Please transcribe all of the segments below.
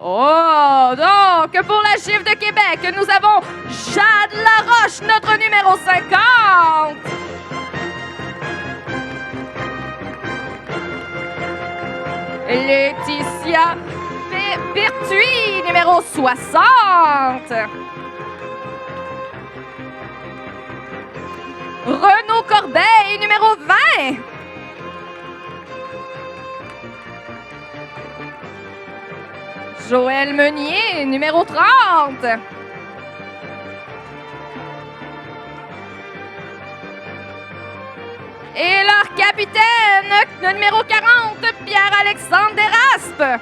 Oh, donc, pour la chiffre de Québec, nous avons Jade Laroche, notre numéro 50. Laetitia Pertuis, numéro 60. Renaud Corbeil, numéro 20. Joël Meunier, numéro 30. Et leur capitaine, le numéro 40, Pierre-Alexandre Desraspes.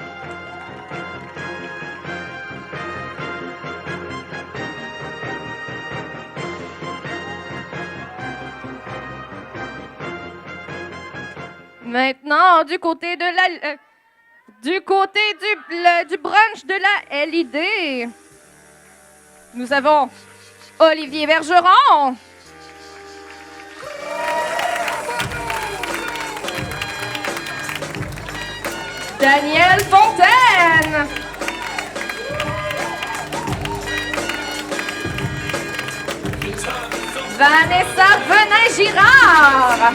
Maintenant, du côté de la... du côté du brunch de la LID, nous avons Olivier Bergeron. Daniel Fontaine. Vanessa Venin-Girard.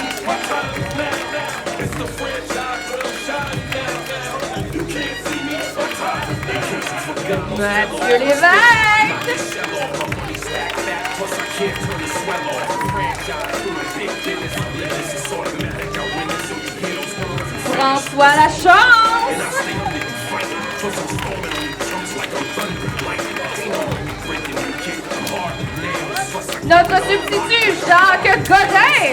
Mathieu Lévesque. François Lachance. Notre substitut, Jacques Godin.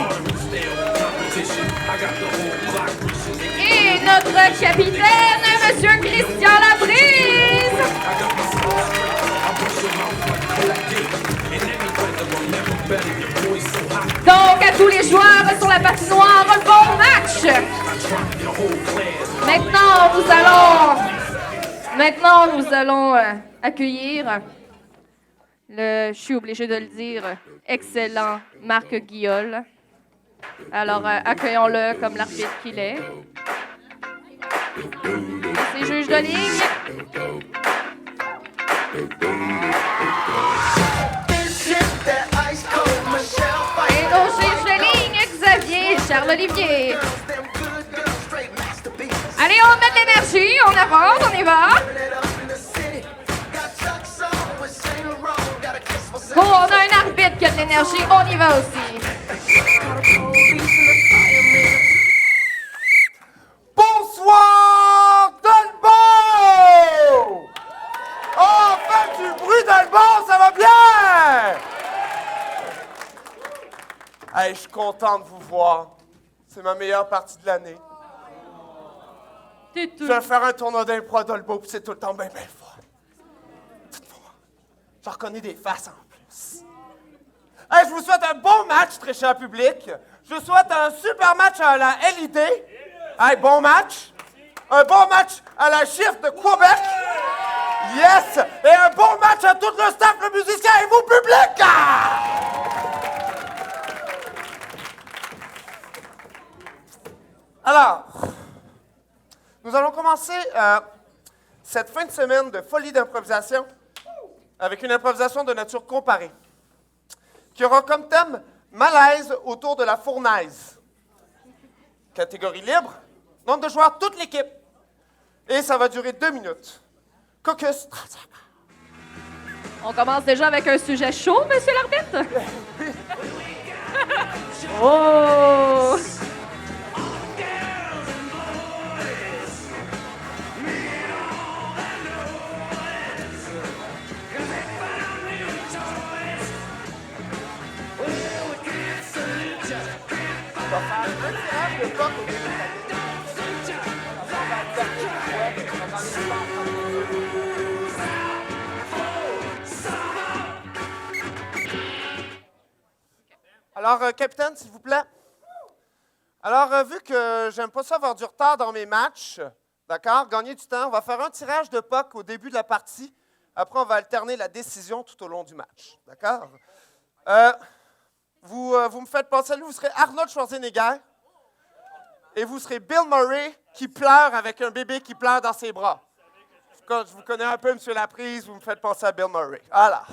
Et notre capitaine, Monsieur Christian Labrise. Donc, à tous les joueurs sur la patinoire, bon match! Maintenant, nous allons accueillir je suis obligée de le dire, excellent Marc Guiol. Alors, accueillons-le comme l'arbitre qu'il est. Et ses juges de ligne. Et nos juges de ligne, Xavier et Charles-Olivier. Allez, on met de l'énergie, on avance, on y va. Bon, on a un arbitre qui a de l'énergie, on y va aussi. Bonsoir, Dolbeau! Oh, faites du bruit, Dolbeau, ça va bien? Hey, je suis content de vous voir. C'est ma meilleure partie de l'année. Je vais faire un tournoi d'impro à Dolbeau, puis c'est tout le temps bien fort. Dites-moi, je reconnais des faces en plus. Hey, je vous souhaite un bon match, très cher public. Je vous souhaite un super match à la LID. Hey, bon match. Un bon match à la chiffre de Québec. Yes! Et un bon match à tout le staff, le musicien et vous, public! Alors, nous allons commencer cette fin de semaine de folie d'improvisation avec une improvisation de nature comparée qui aura comme thème malaise autour de la fournaise. Catégorie libre, nombre de joueurs, toute l'équipe. Et ça va durer 2 minutes. Caucus 35. On commence déjà avec un sujet chaud, monsieur l'arbitre? Oh! Alors, capitaine, s'il vous plaît. Alors, vu que j'aime pas ça avoir du retard dans mes matchs, d'accord, gagner du temps, on va faire un tirage de puck au début de la partie. Après, on va alterner la décision tout au long du match, d'accord? Vous me faites penser à lui, vous serez Arnold Schwarzenegger et vous serez Bill Murray qui pleure avec un bébé qui pleure dans ses bras. Quand je vous connais un peu, M. Laprise, vous me faites penser à Bill Murray. Alors.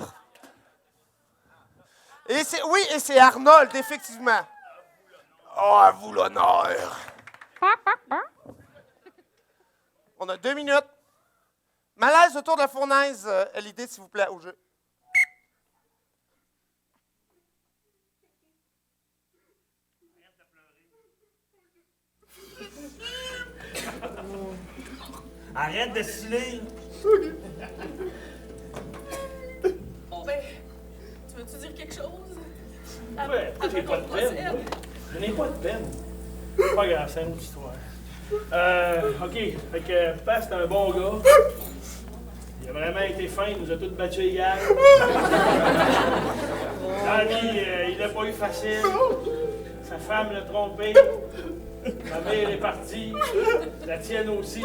Et c'est Arnold, effectivement. Oh, à vous l'honneur. On a 2 minutes. Malaise autour de la fournaise. L'idée, s'il vous plaît, au jeu. Arrête de saouler. Bon ben, tu veux-tu dire quelque chose? Ouais, j'ai pas de peine. Je n'ai pas de peine. Pas grave, c'est une autre histoire. OK. Fait que Papa, c'est un bon gars. Il a vraiment été fin, il nous a tous battus égal. Dans la vie, il l'a pas eu facile. Sa femme l'a trompé. Ma mère est partie. La tienne aussi.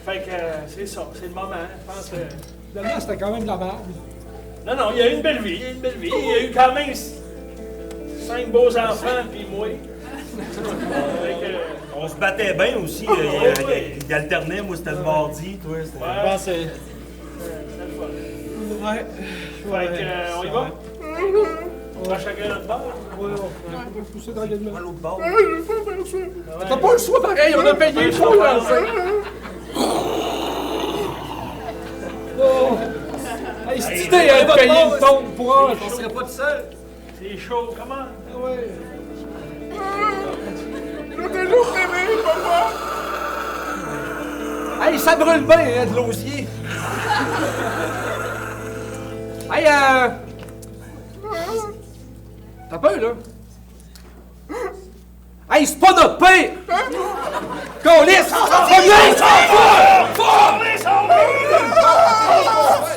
Fait que c'est ça, c'est le moment. Je pense que. Finalement, c'était quand même de la merde. Non, il a eu une belle vie, Il a eu quand même 5 beaux enfants, puis moi. On se battait bien aussi. Il alternait, moi c'était le mardi, toi c'était. Ouais. Je pense que C'est le fun. Ouais. Fait que, on y va? On va chacun notre bord. Ouais, on va pousser tranquillement. À l'autre bord. T'as pas le choix pareil, on a payé le choix, là, Oh! Hey, cette idée, elle a payé une tombe pour un. On serait pas tout seul. C'est chaud, comment? Ah ouais. Hey, ça brûle bien, hein, de l'osier. Hey, t'as peur, là? Hey, c'est pas notre père! Câlisse! Reviens!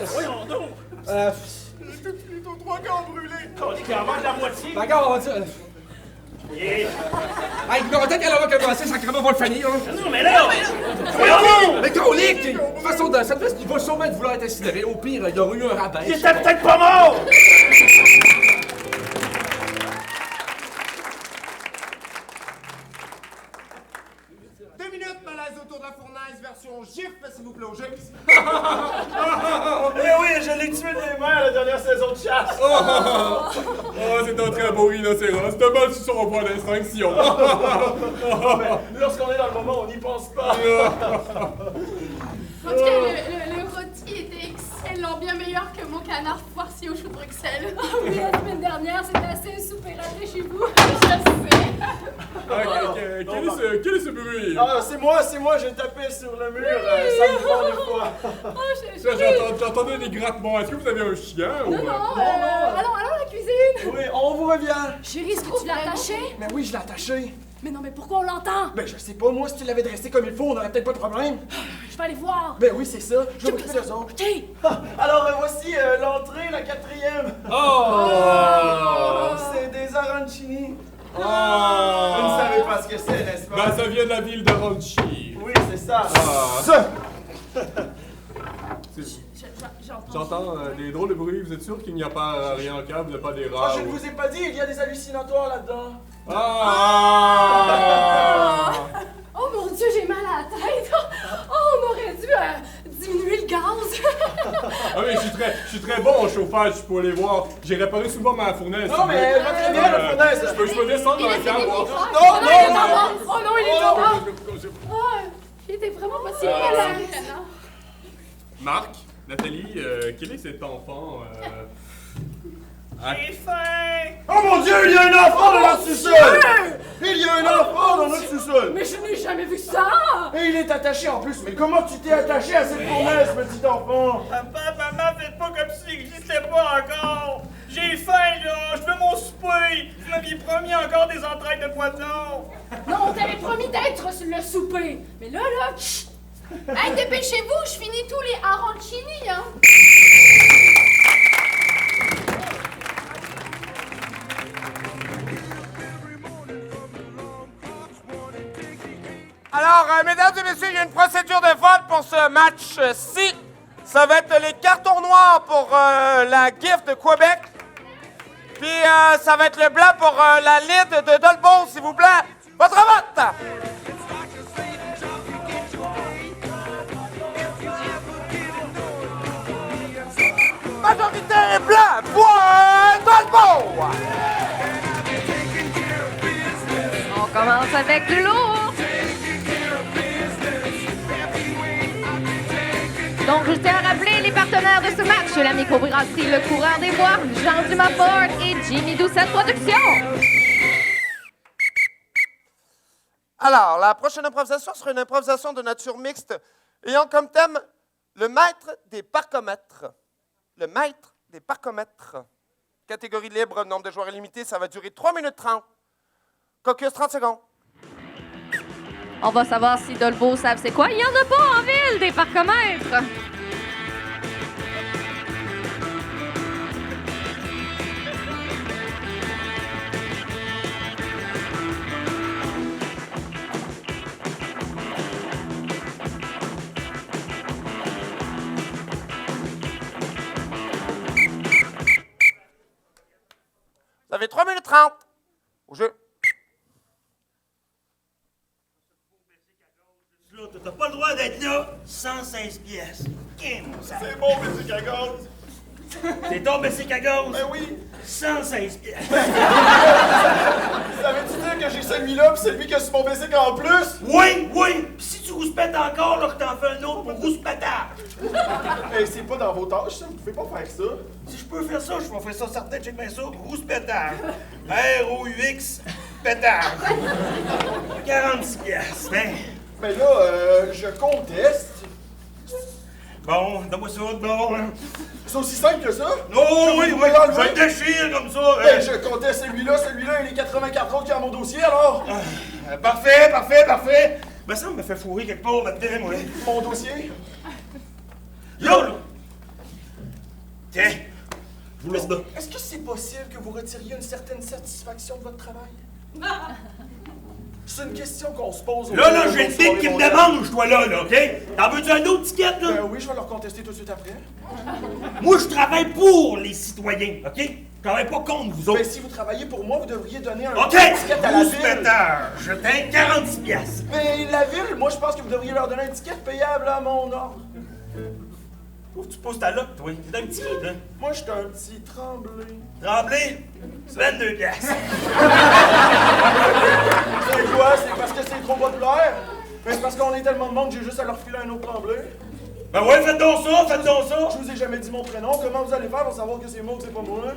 Voyons donc! Plutôt 3 gars brûlés. On dit qu'il en manque la moitié. Ben, regarde, on va dire. Et... Hey, peut-être qu'elle va commencer, sacrément, on va le finir, hein. Non, mais là! Voyons! Mais colique! De toute façon, dans cette veste, il va sûrement vouloir être incinéré. Au pire, il y aura eu un rabais. Il était peut-être pas mort! Malaise autour de la fournaise, version GIF, s'il vous plaît, au jeu. Eh oui, je l'ai tué des mains à la dernière saison de chasse! Oh, c'est un très beau rhinocéros. C'est un mal sur son point d'extinction. Lorsqu'on est dans le moment, on n'y pense pas! En tout cas, le rôti était excellent, bien meilleur que mon canard farci au chou de Bruxelles. Ah oui, la semaine dernière, c'était assez souper raté chez vous. Je sais. Quel est ce bruit? Ah, c'est moi, j'ai tapé sur le mur, ça me prend des fois. Oh, J'entendais des grattements. Est-ce que vous avez un chien? Ou... Non, allons à la cuisine. Oui, on vous revient. Chérie, est-ce que tu l'as attaché? Mais oui, je l'ai attaché. Mais non, mais pourquoi on l'entend? Ben, je sais pas, moi, si tu l'avais dressé comme il faut, on aurait peut-être pas de problème. Je vais aller voir. Ben oui, c'est ça. Je vais m'occuper d'eux autres. OK. Alors, voici l'entrée, la 4e. Oh! C'est des arancini. Oh! Vous ne savez pas ce que c'est, n'est-ce pas? Ben, ça vient de la ville de Ranchi. Oui, c'est ça. Ça! J'entends des drôles de bruits. Vous êtes sûr qu'il n'y a pas rien en câble, pas des rats? Je ne vous ai pas dit, il y a des hallucinatoires là-dedans. Ah! Oh mon Dieu, j'ai mal à la tête. Oh, on aurait dû diminuer le gaz. Ah oui, je suis très bon au chauffage, je peux aller voir. J'ai réparé souvent ma fournaise. Non, mais elle va très bien, la fournaise. Je peux descendre dans la cave. Oh non, il est mort. Oh non, il est mort. Oh, il était vraiment pas si mal. Marc, Nathalie, quel est cet enfant? J'ai faim! Oh mon Dieu, il y a un enfant dans notre sous-sol! Il y a un enfant dans notre sous-sol! Mais je n'ai jamais vu ça. Et il est attaché en plus. Mais comment tu t'es attaché à cette fournaise, petit enfant? Papa, maman, faites pas comme si il n'existait pas encore! J'ai faim, là! Je veux mon souper! Vous m'aviez promis encore des entrailles de poisson! Non, on t'avait promis d'être le souper. Mais là, chut. Hey, dépêchez-vous, je finis tous les arancini, hein. Alors, mesdames et messieurs, il y a une procédure de vote pour ce match-ci. Ça va être les cartons noirs pour la GIF de Québec. Puis, ça va être le blanc pour la LID de Dolbeau, s'il vous plaît. Votre vote! majorité est blanc. Point Talbot! On commence avec le lourd. Donc, je tiens à rappeler les partenaires de ce match, la microbrasserie Le Coureur des Bois, Jean Dumas Ford et Jimmy Doucette Productions. Alors, la prochaine improvisation sera une improvisation de nature mixte ayant comme thème le maître des parcomètres. Le maître des parcomètres. Catégorie libre, nombre de joueurs illimité, ça va durer 3 minutes 30. Caucus, 30 secondes. On va savoir si Dolbeau savent c'est quoi. Il n'y en a pas en ville, des parcomètres. Vous avez 3 minutes 30. Au jeu. T'as pas le droit d'être là sans 16 pièces. C'est bon, Bessic à gaz. C'est ton Bessic à gaz? Ben oui. 116 pièces. Ça veut-tu dire que j'ai celui-là pis c'est lui qui a sur mon Bessic en plus? Oui, oui. Pis si tu rouspètes encore, là, que t'en fais un autre pour rouspétage. Hey, c'est pas dans vos tâches, ça. Vous pouvez pas faire ça. Si je peux faire ça, je vais faire ça certain. Check bien ça. Rouspétage. R-O-U-X, pétage. 46 pièces. Ben. Mais là, je conteste. Bon, donne-moi ça, bon. C'est aussi simple que ça? Non, oui, Vous oui. pouvez l'enlever? Je le déchire comme ça. Ben, je conteste celui-là et les 84 autres qui ont mon dossier, alors. Parfait, parfait, parfait. Ben ça me fait fourrer quelque part là-dedans, moi. Mon dossier? Là, là. Tiens, je vous laisse là. Est-ce que c'est possible que vous retiriez une certaine satisfaction de votre travail? C'est une question qu'on se pose. Là, j'ai une bite qui me demande, toi là, OK? T'en veux-tu un autre ticket, là? Ben oui, je vais leur contester tout de suite après. Moi, je travaille pour les citoyens, OK? Je travaille pas contre vous autres. Ben si vous travaillez pour moi, vous devriez donner un OK! ticket à la ville. Rouspétage, je t'ai 46 piastres. Mais la ville, moi je pense que vous devriez leur donner un ticket payable à mon ordre. Où tu poses ta loque, toi? T'es un petit kid, hein? Moi, je suis un petit tremblé. Tremblé, 22 piastres. C'est quoi? C'est parce que c'est trop populaire? Mais c'est parce qu'on est tellement de monde que j'ai juste à leur filer un autre tremblé. Ben ouais, faites donc ça, faites donc ça. Je vous ai jamais dit mon prénom. Comment vous allez faire pour savoir que c'est moi ou que c'est pas moi?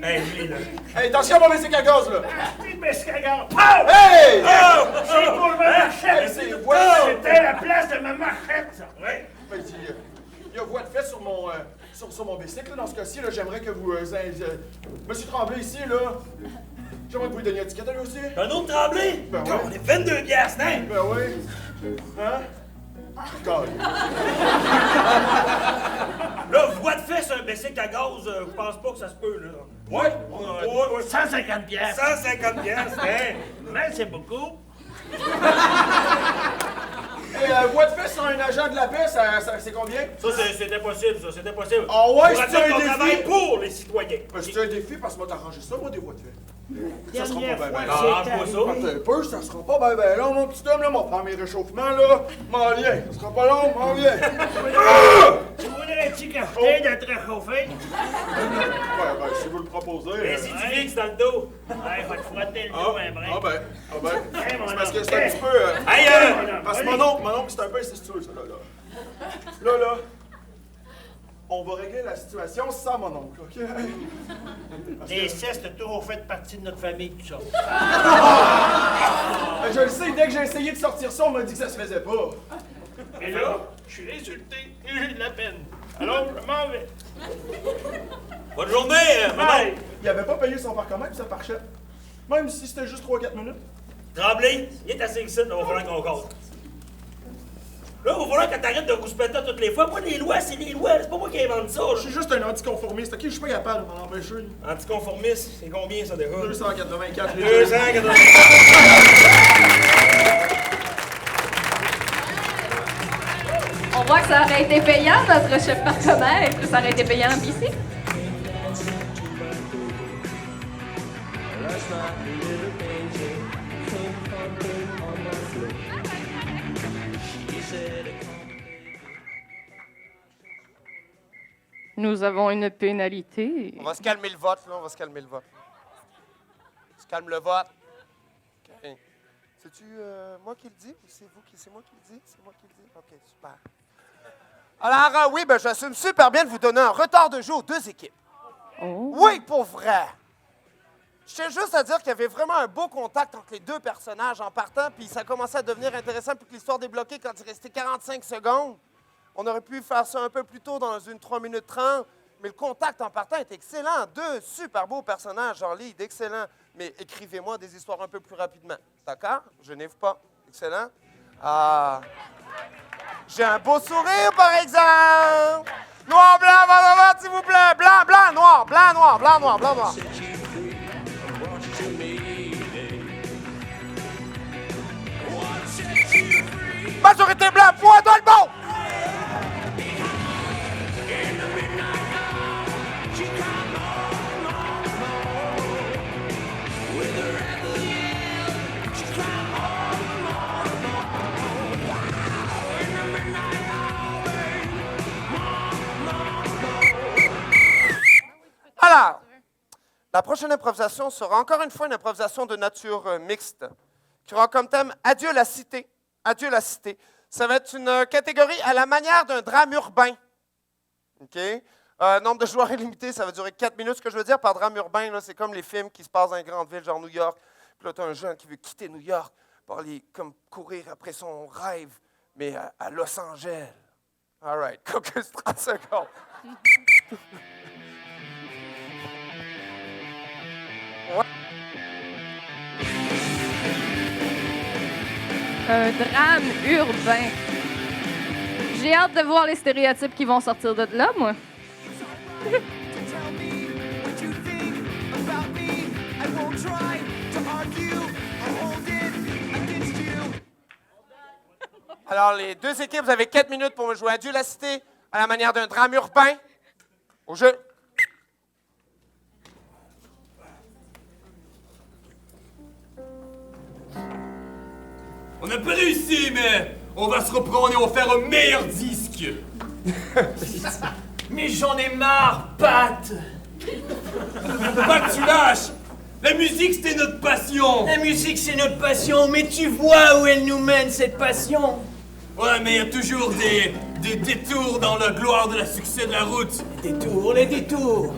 Hey, lui, là. Hey, attention à mon Bessic à gaz, là! Hey! Hey! Oh! J'ai pour ma Hey, machette! c'est voix de C'était la place de ma machette, ça! Ouais. Ben, il y a voix de fait sur mon, sur mon bicycle. Là. Dans ce cas-ci, là, j'aimerais que vous... Monsieur Tremblay, ici, là... J'aimerais que vous lui donniez un ticket à lui aussi. Un autre Tremblay? Ben ouais. On est 22 piastres, hein? Ben oui. Hein? God. Là, voix de fait sur un Bessic à gaz, je pense pas que ça se peut, là. Ouais? 150 piastres! 150 piastres, hein? Mais c'est beaucoup! Et voix de fait sur un agent de la paix, c'est combien? Ça, c'est impossible, ça, c'est impossible. Ah ouais, Pour c'est dire un qu'on défi. travaille pour les citoyens. Ben, c'est un défi parce que moi t'arranger ça, moi, des voix de fait. Ça sera Dernière pas fois, bien. Ah, c'est arrange-moi ça. arrivé. Attends un peu, ça sera pas ben long, mon petit homme, là, mon faire mes réchauffements, là. M'en viens. Ça sera pas long, m'en viens. Tu voudrais-tu que je t'aide à te réchauffer? Ouais, ben, si vous le proposez. Mais si tu fixes dans le dos. Ouais, va te frotter le dos un brin. Ah ben. Hey, mon C'est parce que homme. c'est un petit peu... Hey, Parce que mon oncle, c'est un peu incestueux, ça, là. Là, on va régler la situation sans mon oncle, OK? Les cestes ont toujours fait partie de notre famille, tout ça. Je le sais, dès que j'ai essayé de sortir ça, on m'a dit que ça se faisait pas. Et là, je suis insulté et j'ai de la peine. Alors, je m'en vais. Bonne journée, maman. Bye! Il avait pas payé son parcomètre, ça marchait. Même si c'était juste 3-4 minutes. Tremblay, il est assez ici, là, il va falloir qu'on compte. Là, il va falloir que t'arrêtes de rouspéter toutes les fois. Moi, les lois, c'est les lois. C'est pas moi qui invente ça. Je suis juste un anticonformiste, OK? Je suis pas capable de m'en empêcher. Anticonformiste, c'est combien ça déjà? 284 les 280. On voit que ça aurait été payant, notre chef partenaire. Ça aurait été payant ici. Nous avons une pénalité. On va se calmer le vote, là. On va se calmer le vote. On se calme le vote. OK. C'est-tu moi qui le dis ou c'est vous qui... C'est moi qui le dis? C'est moi qui le dis? OK, super. Alors, oui, ben, j'assume super bien de vous donner un retard de jeu aux deux équipes. Oh. Oui, pour vrai. Je tiens juste à dire qu'il y avait vraiment un beau contact entre les deux personnages en partant, puis ça commençait à devenir intéressant, puis que l'histoire débloquée quand il restait 45 secondes. On aurait pu faire ça un peu plus tôt dans une 3 minutes 30, mais le contact en partant est excellent. Deux super beaux personnages en lead, excellent. Mais écrivez-moi des histoires un peu plus rapidement. D'accord? Je n'évoue pas. Excellent. J'ai un beau sourire, par exemple. Noir, blanc, blanc, blanc, s'il vous plaît. Blanc, blanc, noir, blanc, noir, blanc, noir, blanc, noir. Majorité blanc, point dans le bon. Alors, la prochaine improvisation sera encore une fois une improvisation de nature mixte, qui aura comme thème « Adieu la cité ». Adieu la cité. Ça va être une catégorie à la manière d'un drame urbain. OK? Nombre de joueurs illimité, ça va durer 4 minutes. Ce que je veux dire par drame urbain, là, c'est comme les films qui se passent dans une grande ville, genre New York. Puis là, tu as un jeune qui veut quitter New York pour aller comme courir après son rêve, mais à Los Angeles. All right, caucus 30 secondes. Un drame urbain. J'ai hâte de voir les stéréotypes qui vont sortir de là, moi. Alors, les deux équipes, vous avez 4 minutes pour me jouer Adieu la cité à la manière d'un drame urbain. Au jeu. On n'a pas réussi, mais on va se reprendre et on va faire un meilleur disque. Mais j'en ai marre, Pat. Pas que tu lâches. La musique, c'était notre passion. La musique, c'est notre passion, mais tu vois où elle nous mène, cette passion. Ouais, mais il y a toujours des détours dans la gloire de la succès de la route. Les détours.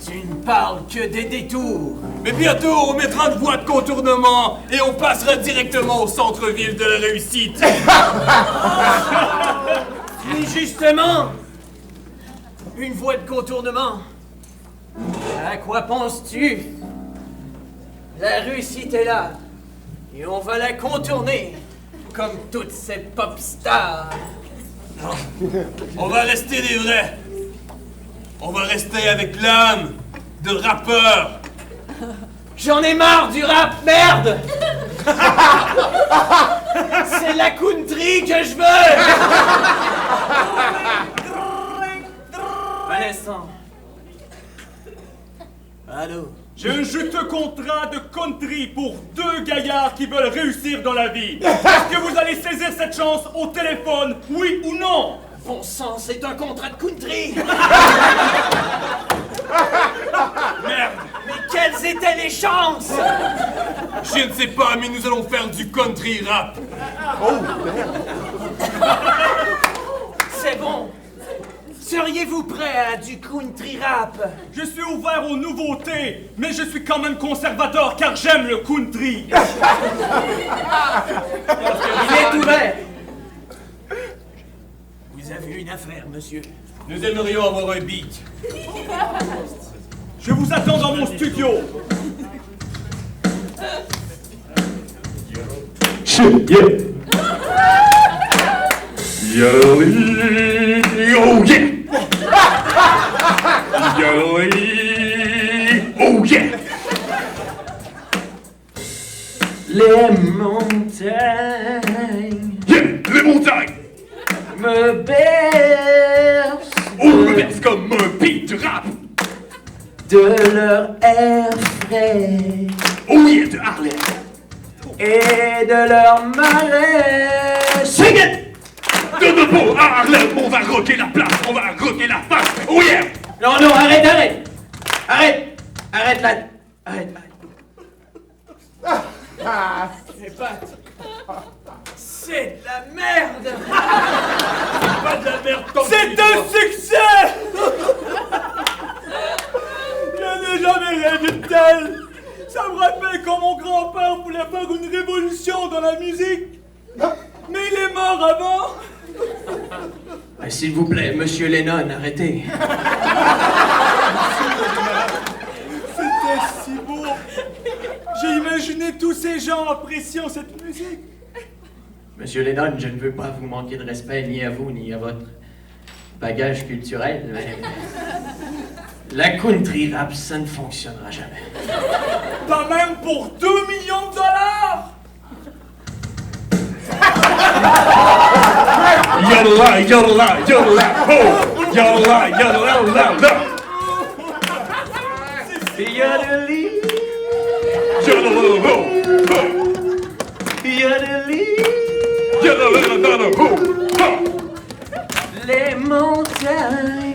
Tu ne parles que des détours. Mais bientôt, on mettra une voie de contournement et on passera directement au centre-ville de la réussite. Mais justement, une voie de contournement. À quoi penses-tu? La réussite est là. Et on va la contourner. Comme toutes ces pop stars. On va rester des vrais. On va rester avec l'âme de rappeur. J'en ai marre du rap, merde. C'est la country que je veux. Un instant. Allô? J'ai un juteux contrat de country pour 2 gaillards qui veulent réussir dans la vie. Est-ce que vous allez saisir cette chance au téléphone, oui ou non? Bon sang, c'est un contrat de country. Merde! Mais quelles étaient les chances? Je ne sais pas, mais nous allons faire du country rap. Oh, c'est bon. Seriez-vous prêt à du country rap? Je suis ouvert aux nouveautés, mais je suis quand même conservateur car j'aime le country. Il est ouvert. Vous avez une affaire, monsieur. Nous aimerions avoir un beat. Je vous attends dans mon studio. Shit, yeah. Yo, oh yeah. Yo, oh yeah. Les montagnes. Yeah, les montagnes. Me bercent. Oh, me berce comme un beat de rap. De leur air frais. Oh yeah, de Harlem. Et de leur marais. Sing it! De beau à Harlem, on va rocker la place, on va rocker la face. Oh gruyère. Non, non, arrête, arrête. Arrête. Arrête là. Arrête. Mais Pat, c'est de la merde. Pas de la merde, tant pis. C'est un succès! Je n'ai jamais rêvé de tel. Ça me rappelle quand mon grand-père voulait faire une révolution dans la musique. Mais il est mort avant. S'il vous plaît, monsieur Lennon, arrêtez. C'était si beau. J'ai imaginé tous ces gens appréciant cette musique. Monsieur Lennon, je ne veux pas vous manquer de respect ni à vous ni à votre bagage culturel, mais la country rap, ça ne fonctionnera jamais. Pas même pour 2 millions de dollars. Yodelay, yodelay, yodelay, ho! Yodelay, yodelay, yodelay. Yodelay, Yodelay, ho! yodelay, Yodelay, yodelay, ho! Ha! les montagnes.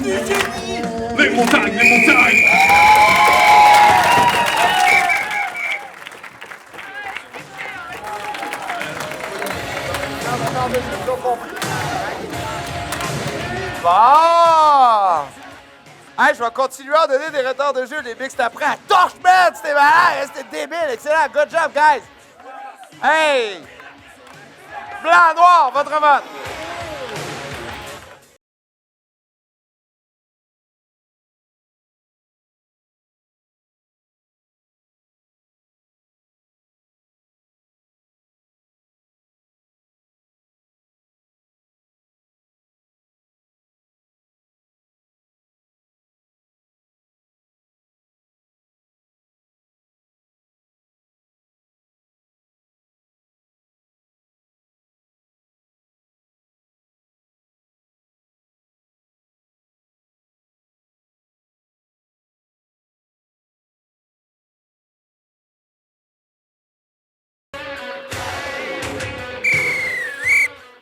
Les montagnes, les montagnes! Bon! Hey, je vais continuer à donner des retards de jeu. Les bigs, c'était après à Torchman! C'était malade! C'était débile! Excellent! Good job, guys! Hey! Blanc, noir, votre vote!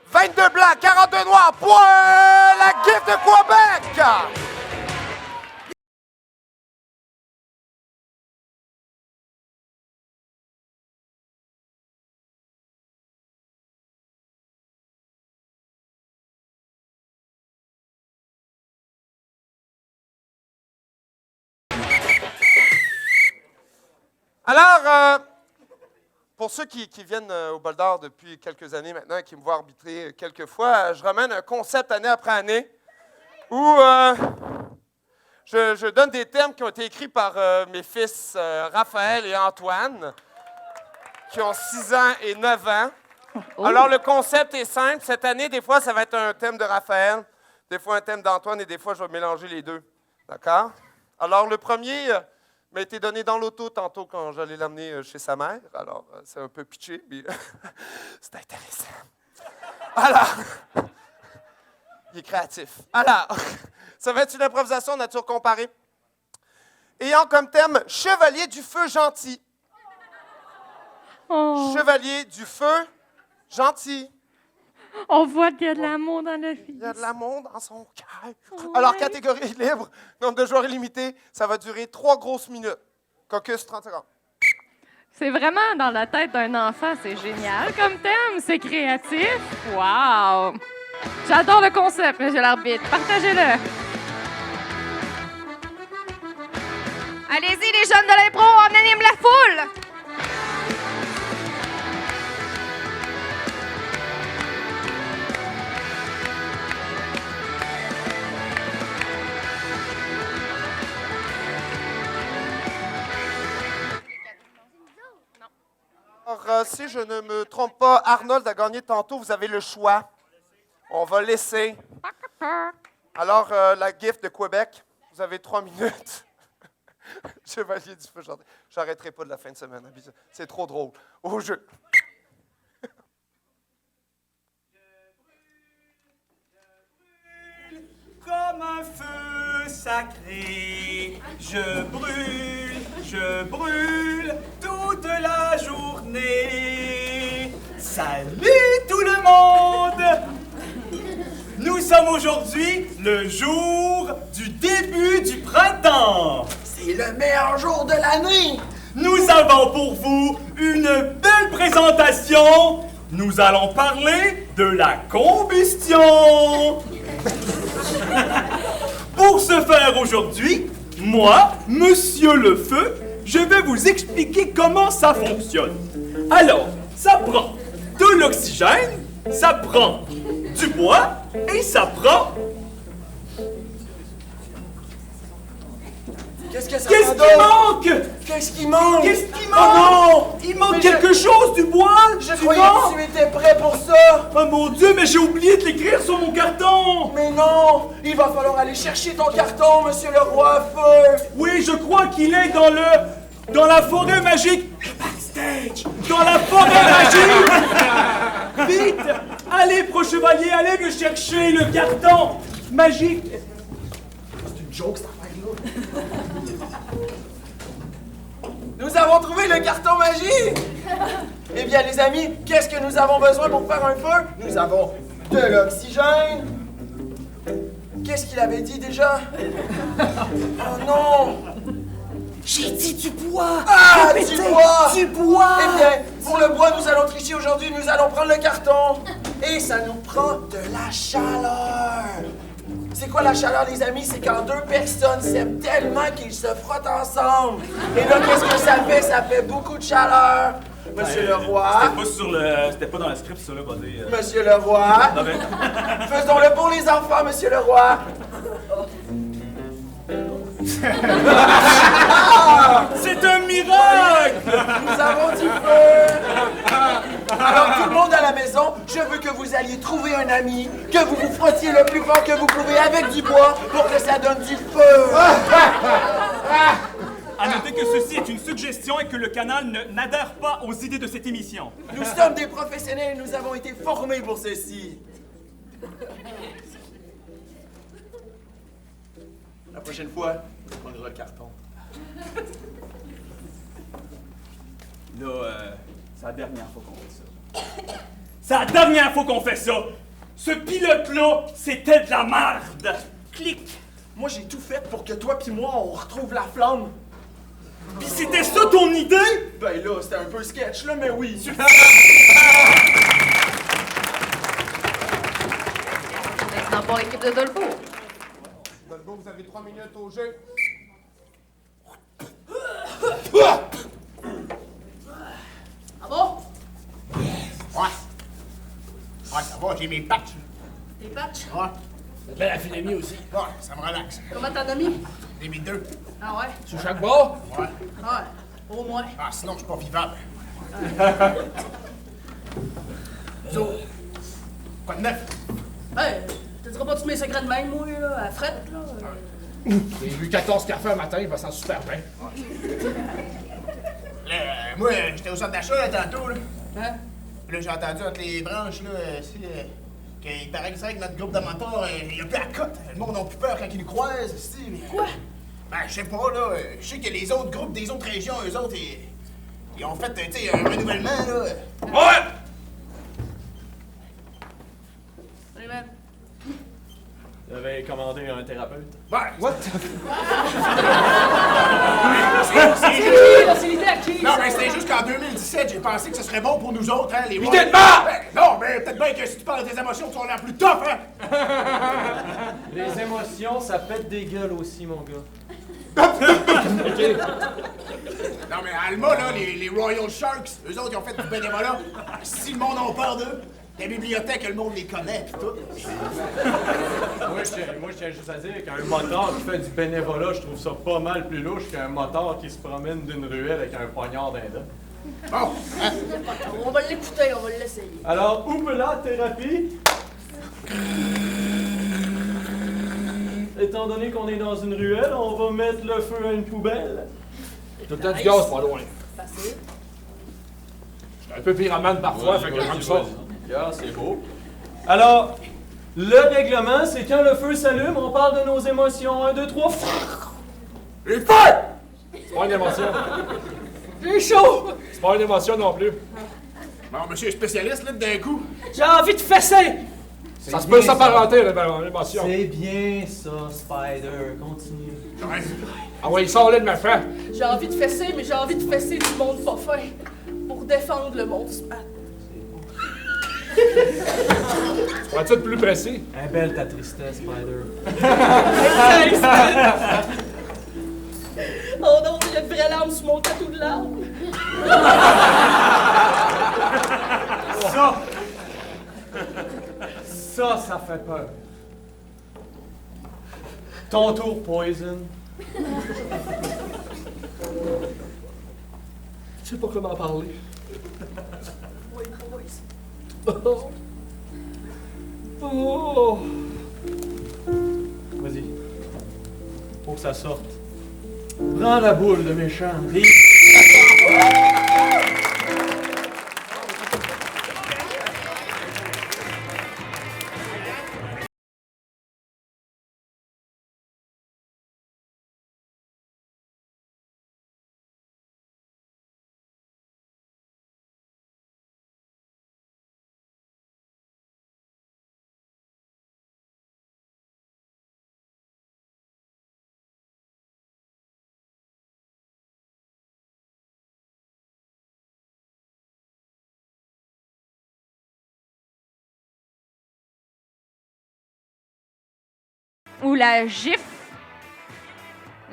« 22 blancs, 42 noirs, pour la GIF de Québec! » Alors, pour ceux qui viennent au Bol d'Or depuis quelques années maintenant et qui me voient arbitrer quelques fois, je ramène un concept année après année où je donne des thèmes qui ont été écrits par mes fils Raphaël et Antoine, qui ont 6 ans et 9 ans. Oh. Alors, le concept est simple. Cette année, des fois, ça va être un thème de Raphaël, des fois un thème d'Antoine et des fois, je vais mélanger les deux. D'accord? Alors, le premier m'a été donné dans l'auto tantôt quand j'allais l'amener chez sa mère. Alors, c'est un peu pitché, mais c'est intéressant. Alors, il est créatif. Alors, ça va être une improvisation nature comparée. Ayant comme thème « Chevalier du feu gentil ». Oh. Chevalier du feu gentil. On voit qu'il y a de l'amour dans la vie. Il y a de l'amour dans son cœur. Ouais. Alors, catégorie libre, nombre de joueurs illimité, ça va durer 3 grosses minutes. Caucus, 30 secondes. C'est vraiment dans la tête d'un enfant. C'est génial comme thème. C'est créatif. Wow! J'adore le concept, monsieur l'arbitre. Partagez-le. Allez-y, les jeunes de l'impro, on anime la foule! Alors, si je ne me trompe pas, Arnold a gagné tantôt. Vous avez le choix. On va laisser. Alors, la GIF de Québec, vous avez 3 minutes. Chevalier du feu, j'arrêterai pas de la fin de semaine. C'est trop drôle. Au jeu. Comme un feu sacré, je brûle toute la journée. Salut tout le monde! Nous sommes aujourd'hui le jour du défilé. le meilleur jour de l'année! Nous avons pour vous une belle présentation. Nous allons parler de la combustion. Pour ce faire aujourd'hui, moi, Monsieur le Feu, je vais vous expliquer comment ça fonctionne. Alors, ça prend de l'oxygène, ça prend du bois et ça prend... Qu'est-ce que ça Qu'est-ce qui manque? Qu'est-ce qui manque? Qu'est-ce qui manque? Oh non! Il manque Mais quelque chose, du bois! Je croyais que tu étais prêt pour ça! Oh mon Dieu, mais j'ai oublié de l'écrire sur mon carton! Mais non! Il va falloir aller chercher ton carton, Monsieur le Roi Feu! Oui, je crois qu'il est dans la forêt magique! Backstage! Dans la forêt magique! Vite! Allez, pro-chevalier, allez me chercher le carton magique! C'est une joke, cette affaire-là! Nous avons trouvé le carton magique! Eh bien, les amis, qu'est-ce que nous avons besoin pour faire un feu? Nous avons de l'oxygène. Qu'est-ce qu'il avait dit déjà? Oh non! J'ai dit du bois! Ah, du bois! Du bois! Eh bien, pour le bois, nous allons tricher aujourd'hui. Nous allons prendre le carton. Et ça nous prend de la chaleur. C'est quoi la chaleur, les amis? C'est quand deux personnes s'aiment tellement qu'ils se frottent ensemble. Et là, qu'est-ce que ça fait? Ça fait beaucoup de chaleur. Monsieur le Roi. C'était pas dans le script, ça, là, pas dire. Monsieur le Roi. Ah ben. Faisons-le pour les enfants, Monsieur le Roi. C'est un miracle! Nous avons du feu! Alors tout le monde à la maison, je veux que vous alliez trouver un ami, que vous vous frottiez le plus fort que vous pouvez avec du bois pour que ça donne du feu! À noter que ceci est une suggestion et que le canal n'adhère pas aux idées de cette émission. Nous sommes des professionnels et nous avons été formés pour ceci. La prochaine fois, on prendra le carton. Là, c'est la dernière fois qu'on fait ça. C'est la dernière fois qu'on fait ça! Ce pilote-là, c'était de la merde! Clic! Moi, j'ai tout fait pour que toi pis moi, on retrouve la flamme. Pis c'était ça ton idée? Ben là, c'était un peu sketch, là, mais oui. Maintenant pour l'équipe de Dolbo. Dolbo, vous avez 3 minutes au jeu. Ah bon? Ouais, ça va, j'ai mes patchs. Des patchs? Ouais. De la filamie aussi. Ouais, ça me relaxe. Comment t'en as mis? J'ai mis 2. Ah ouais? Sur chaque bord? Ouais. Ouais, au moins. Ah, sinon, je suis pas vivable. Quoi de neuf? Hey, te diras pas tous mes secrets de même, moi, là, à Fred, là. J'ai vu 14 cafés un matin, il va s'en super bien. Moi, j'étais au centre d'achat, là, tantôt, là. Hein? Puis là, j'ai entendu entre les branches, là, qu'il paraît que c'est vrai que notre groupe de motards, il y a plus à cote. Le monde n'a plus peur quand ils nous croisent, si. Quoi? Ben, je sais pas, là. Je sais que les autres groupes des autres régions, eux autres, ils ont fait, tu sais, un renouvellement, là. Ouais! Salut, man. J'avais commandé un thérapeute. Ben, What? C'est qui, là? C'est l'idée à qui? non, ça? mais c'était juste qu'en 2017, j'ai pensé que ce serait bon pour nous autres, hein, les Idée de marde! Non, mais peut-être bien que si tu parles de tes émotions, tu vas l'air plus tough, hein! Les émotions, ça pète des gueules aussi, mon gars. Non, mais Alma, là, les Royal Sharks, eux autres, ils ont fait du bénévolat. Si le monde a peur d'eux, la bibliothèque, le monde les connaît, pis tout. Moi, je tiens juste à dire qu'un motard qui fait du bénévolat, je trouve ça pas mal plus louche qu'un motard qui se promène d'une ruelle avec un poignard d'un dos. Bon, hein? On va l'écouter, on va l'essayer. Alors, la thérapie. Étant donné qu'on est dans une ruelle, on va mettre le feu à une poubelle. Tout le temps du gaz pas loin. Facile. Je suis un peu pyromane parfois, fait que j'aime ça. Regarde, c'est beau. Alors, le règlement, c'est quand le feu s'allume, on parle de nos émotions. 1, 2, 3. Le feu! C'est pas une émotion. J'ai chaud! C'est pas une émotion non plus. Bon, monsieur est spécialiste, là, d'un coup. J'ai envie de fesser! Ça se peut s'apparenter à l'émotion. C'est bien ça, Spider. Continue. Ah ouais, il sort là de ma fin. J'ai envie de fesser, mais j'ai envie de fesser du monde pas fin. Pour défendre le monde spat. Pourrais-tu être plus précis? Belle ta tristesse, Spider. Oh non, il y a de vraies larmes sur mon tatou de larmes. Ça fait peur. Ton tour, Poison. Je sais pas comment parler. Oui, boys. Oh. Oh. Vas-y. Faut que ça sorte. Prends la boule de méchant. Ou la gif.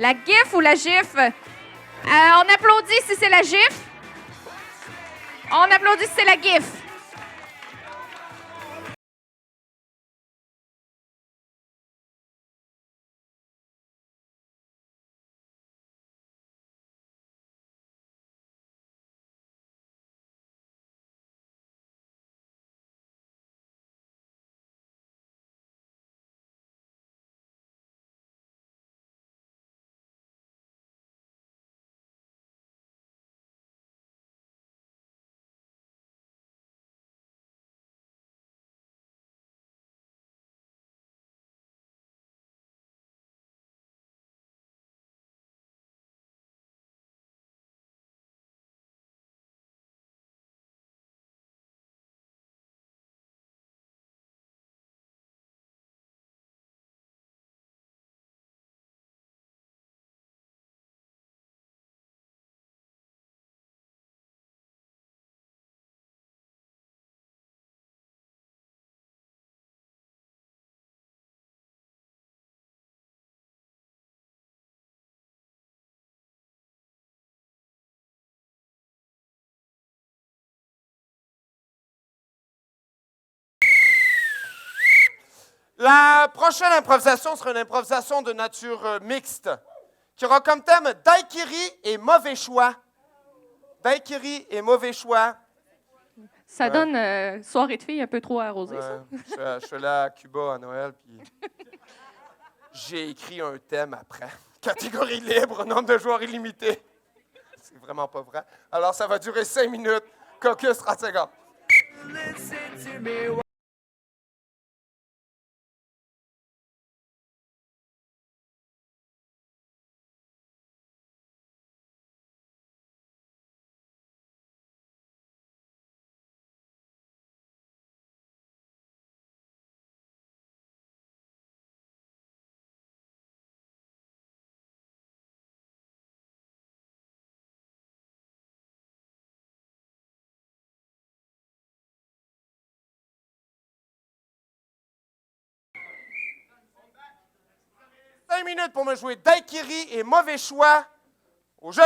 La gif ou la gif? On applaudit si c'est la gif. On applaudit si c'est la gif. La prochaine improvisation sera une improvisation de nature mixte, qui aura comme thème daiquiri et mauvais choix. Daiquiri et mauvais choix. Ça donne soirée de filles un peu trop arrosée, ça. Je suis là à Cuba à Noël, puis j'ai écrit un thème après. Catégorie libre, nombre de joueurs illimité. C'est vraiment pas vrai. Alors, ça va durer 5 minutes. Caucus 30 secondes. Minutes pour me jouer daiquiri et mauvais choix au jeu.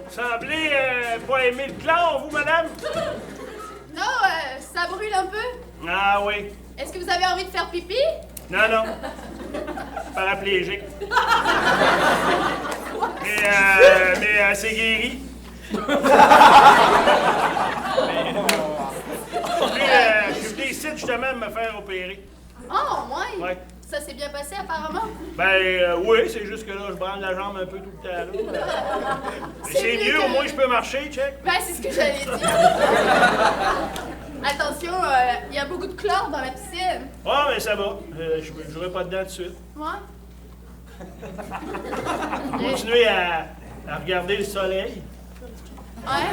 Semblez pas aimer le chlore, vous, madame? Non, ça brûle un peu. Ah oui. Est-ce que vous avez envie de faire pipi? Non, non. Paraplégique. mais c'est guéri. Je suis ici justement de me faire opérer. Oh, ouais. Ouais. Ça s'est bien passé, apparemment? Ben, oui, c'est juste que là, je branle la jambe un peu tout le temps, là. C'est mieux, au moins, je peux marcher, check. Ben, c'est ce que j'allais dire. Attention, il y a beaucoup de chlore dans la piscine. Ah, mais ça va. Je jouerai pas dedans tout de suite. Moi? Continuez à regarder le soleil. Ouais.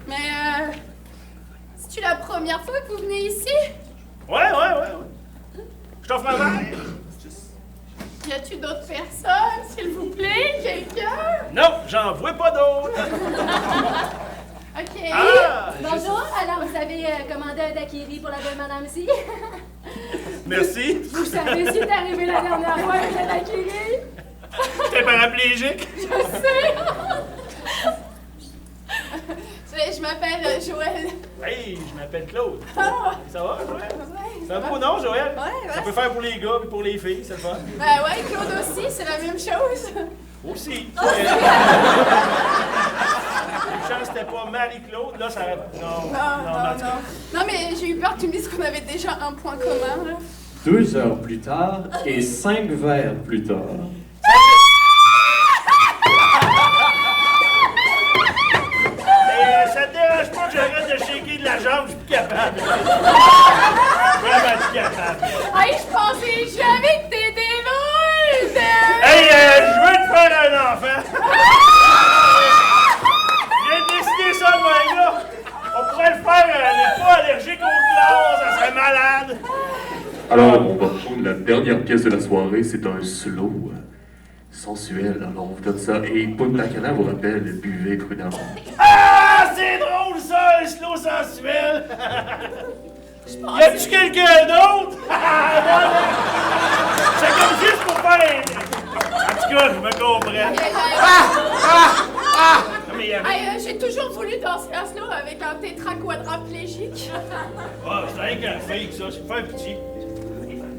Mais, c'est-tu la première fois que vous venez ici? Ouais. Je t'offre ma verre. Y a-tu d'autres personnes, s'il vous plaît? Quelqu'un? Non, j'en vois pas d'autres. OK. Ah, Bonjour, alors vous avez commandé un daiquiri pour la belle madame ici? Merci. Vous savez si est arrivé la dernière fois avec le daiquiri? T'es paraplégique? Je sais! Je m'appelle Joël. Hey, je m'appelle Claude. Ah. Ça va, Joël? Ouais, C'est un beau nom, Joël? Ouais. Ça peut faire pour les gars et pour les filles, c'est le fun. Ben ouais, Claude aussi, c'est la même chose. Aussi. Une chance, c'était pas Marie-Claude. Là, ça aurait... Non, mais j'ai eu peur que tu me dises qu'on avait déjà un point commun, là. 2 heures plus tard et 5 verres plus tard. Ça te dérange pas que j'arrête de shaker de la jambe, je suis plus capable. Vraiment plus capable. Hey, je pensais jamais que t'étais drôle! Hey, je veux te faire un enfant. J'ai décidé ça de même, là. On pourrait le faire, n'est pas allergique aux chlore, ça serait malade. Alors, on va prendre la dernière pièce de la soirée, c'est un slow sensuel. Alors, on vous donne ça. Et Punta Cana vous rappelle, buvez prudemment. Ah, c'est drôle ça, un slow sensuel. Y a-tu quelqu'un d'autre? C'est comme juste pour faire un... En tout cas, je me comprends. Non, mais y avait... Hey, j'ai toujours voulu danser un slow avec un tétra quadraplégique. Ah, c'est rien qu'un fake, ça. C'est faire petit.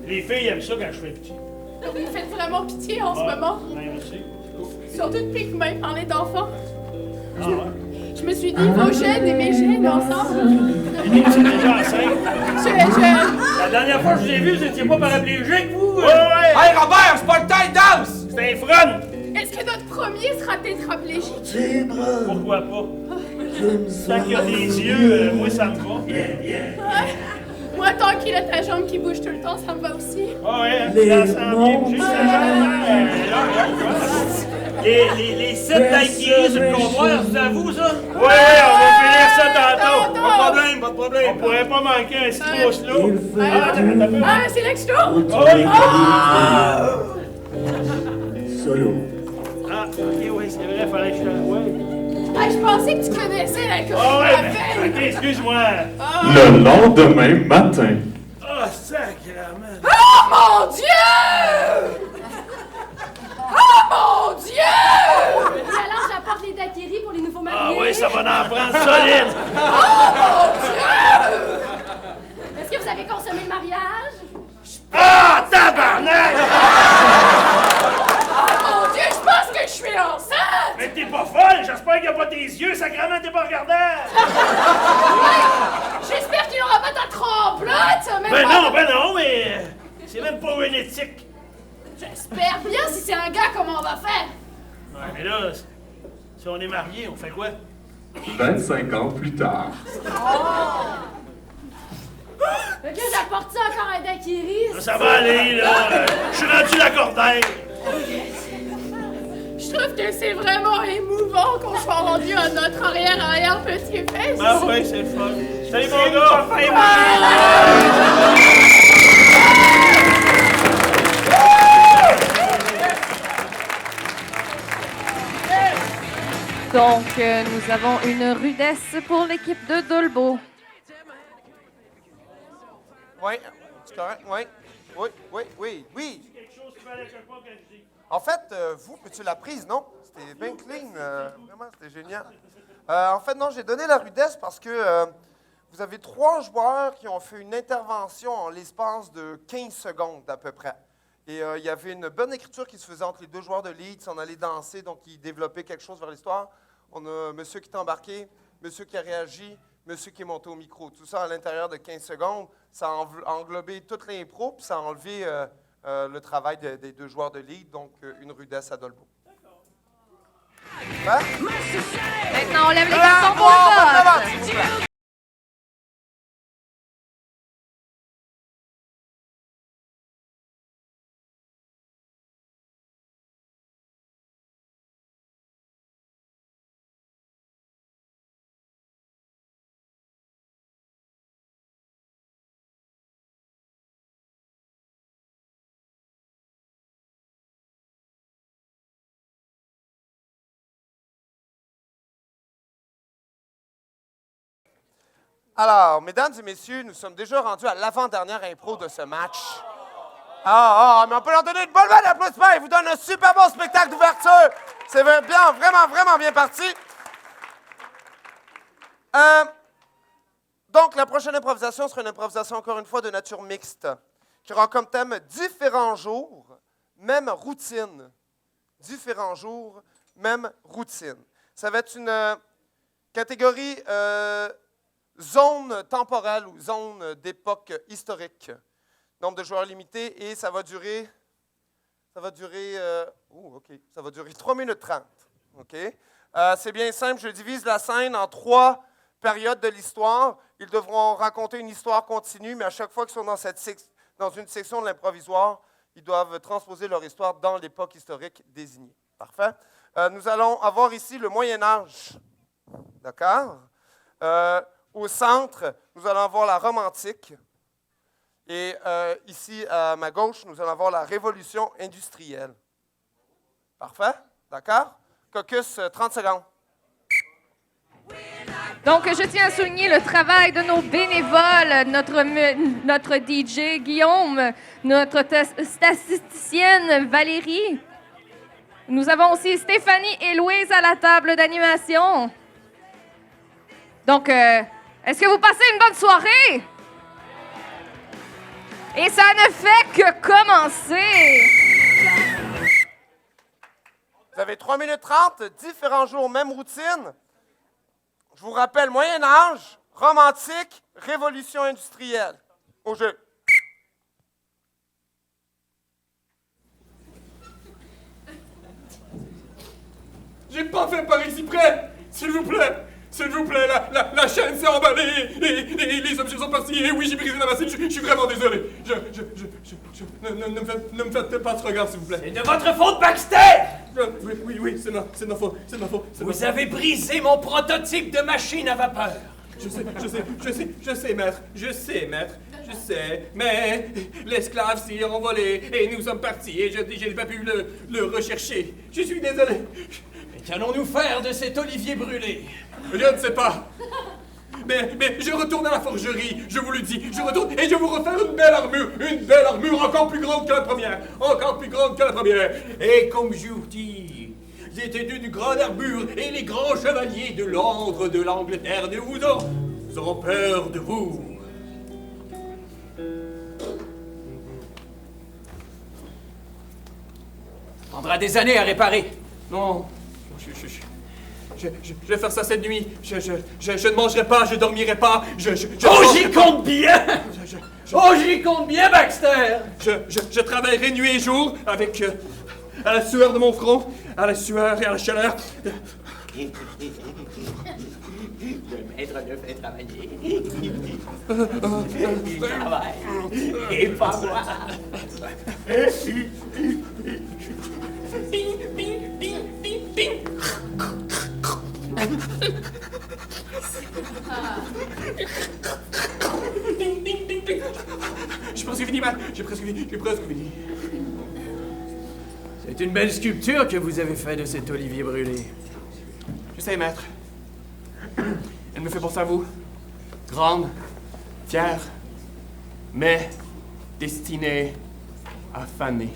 Les filles aiment ça quand je fais petit. Vous me faites vraiment pitié en ce moment. Ben, merci. Surtout depuis que vous m'avez parlé d'enfants. Ah ouais? Je me suis dit, vos gènes et mes gènes ensemble. C'est déjà enceinte. La dernière fois que je vous ai vu, vous étiez pas paraplégique, vous? Ouais! Hey Robert, c'est pas le temps, danse! C'est un front! Est-ce que notre premier sera tétraplégique? Pourquoi pas? Tant qu'il y a des yeux, moi ça me va. Ouais. Moi, tant qu'il a ta jambe qui bouge tout le temps, ça me va aussi. Ah ouais, ça sent bien bouger sa jambe. Les 7 daiquiris sur le comptoir, c'est à vous, ça? Ouais, on va finir ça tantôt. Pas de problème, pas de problème. On pourrait pas manquer un citron slow. Ah, c'est là que je tourne? Solo. Ah, ok, ouais, c'est vrai, fallait que je te... Ouais. Ah, je pensais que tu connaissais la Ah ouais, chorégraphie. mais... Ok, excuse-moi. Le lendemain matin. Ah, sacrément. Oh mon Dieu! Oh mon Dieu! Et alors, j'apporte les daiquiris pour les nouveaux mariés. Ah oui, ça va en prendre solide. Oh mon Dieu! Est-ce que vous avez consommé le mariage? Ah, tabarnak! Oh mon Dieu, je pense que je suis enceinte! Mais t'es pas folle, j'espère qu'il n'y a pas tes yeux, sacrément, t'es pas regardant! J'espère qu'il n'aura pas ta tremblote! Ben non, mais c'est même pas une éthique. J'espère bien, si c'est un gars, comment on va faire? Ouais, mais là, si on est mariés, on fait quoi? 25 ans plus tard. Fait que j'apporte ça encore un daiquiri. Ça va aller, là. Je suis rendu la cordaire. Je trouve que c'est vraiment émouvant qu'on soit rendu à notre arrière petit-fils. Ah ouais, c'est le fun. Salut mon gars! Donc, nous avons une rudesse pour l'équipe de Dolbeau. Oui, c'est correct, oui. Quelque chose qui fallait quelque part que je dis. En fait, vous, peux-tu la prise, non? C'était bien clean, vraiment, c'était génial. En fait, non, j'ai donné la rudesse parce que vous avez 3 joueurs qui ont fait une intervention en l'espace de 15 secondes à peu près. Et il y avait une bonne écriture qui se faisait entre les 2 joueurs de Leeds. On allait danser, donc ils développaient quelque chose vers l'histoire. On a monsieur qui est embarqué, monsieur qui a réagi, monsieur qui est monté au micro. Tout ça à l'intérieur de 15 secondes. Ça a englobé toute l'impro, puis ça a enlevé le travail des deux joueurs de lead, donc une rudesse à Dolbeau. Hein? Maintenant, on lève les cartons pour le vote. s'il vous plaît. Alors, mesdames et messieurs, nous sommes déjà rendus à l'avant-dernière impro de ce match. Mais on peut leur donner une bonne main d'applaudissement. Ils vous donnent un super bon spectacle d'ouverture. C'est bien, vraiment bien parti. Donc, la prochaine improvisation sera une improvisation, encore une fois, de nature mixte, qui aura comme thème différents jours, même routine. Différents jours, même routine. Ça va être une catégorie zone temporelle ou zone d'époque historique. Nombre de joueurs limité et ça va durer 3 minutes 30. OK? C'est bien simple, je divise la scène en 3 périodes de l'histoire. Ils devront raconter une histoire continue, mais à chaque fois qu'ils sont dans une section de l'improvisoire, ils doivent transposer leur histoire dans l'époque historique désignée. Parfait? Nous allons avoir ici le Moyen Âge. D'accord? Au centre, nous allons avoir la Rome antique. Et ici, à ma gauche, nous allons avoir la Révolution industrielle. Parfait? D'accord? Caucus, 30 secondes. Donc, je tiens à souligner le travail de nos bénévoles, notre DJ Guillaume, notre statisticienne Valérie. Nous avons aussi Stéphanie et Louise à la table d'animation. Donc, est-ce que vous passez une bonne soirée? Et ça ne fait que commencer! Vous avez 3 minutes 30, différents jours, même routine. Je vous rappelle, Moyen Âge, Rome antique, Révolution industrielle. Au jeu. J'ai pas fait par ici près! S'il vous plaît! S'il vous plaît, la chaîne s'est emballée et les objets sont partis. Et oui, j'ai brisé la machine, je suis vraiment désolé. Ne me faites pas ce regard, s'il vous plaît. C'est de votre faute, Baxter! Oui, c'est ma faute. Vous avez brisé mon prototype de machine à vapeur. Je sais, maître. Je sais, mais l'esclave s'y est envolé et nous sommes partis et je n'ai pas pu le rechercher. Je suis désolé. Mais qu'allons-nous faire de cet olivier brûlé? Je ne sais pas. Mais je retourne à la forgerie, je vous le dis. Je retourne et je vous refais une belle armure encore plus grande que la première. Et comme je vous dis, c'était d'une grande armure et les grands chevaliers de Londres, de l'Angleterre, nous auront peur de vous. Prendra des années à réparer. Non, je vais faire ça cette nuit. Je ne mangerai pas, je dormirai pas. J'y compte bien! J'y compte bien, Baxter! Je travaillerai nuit et jour avec à la sueur de mon front, à la sueur et à la chaleur. Le maître le fait travailler. Il travaille. Et pas moi. J'ai presque fini, Matt. J'ai presque fini. C'est une belle sculpture que vous avez faite de cet olivier brûlé. Je sais, maître. Elle me fait penser à vous. Grande, fière, mais destinée à faner.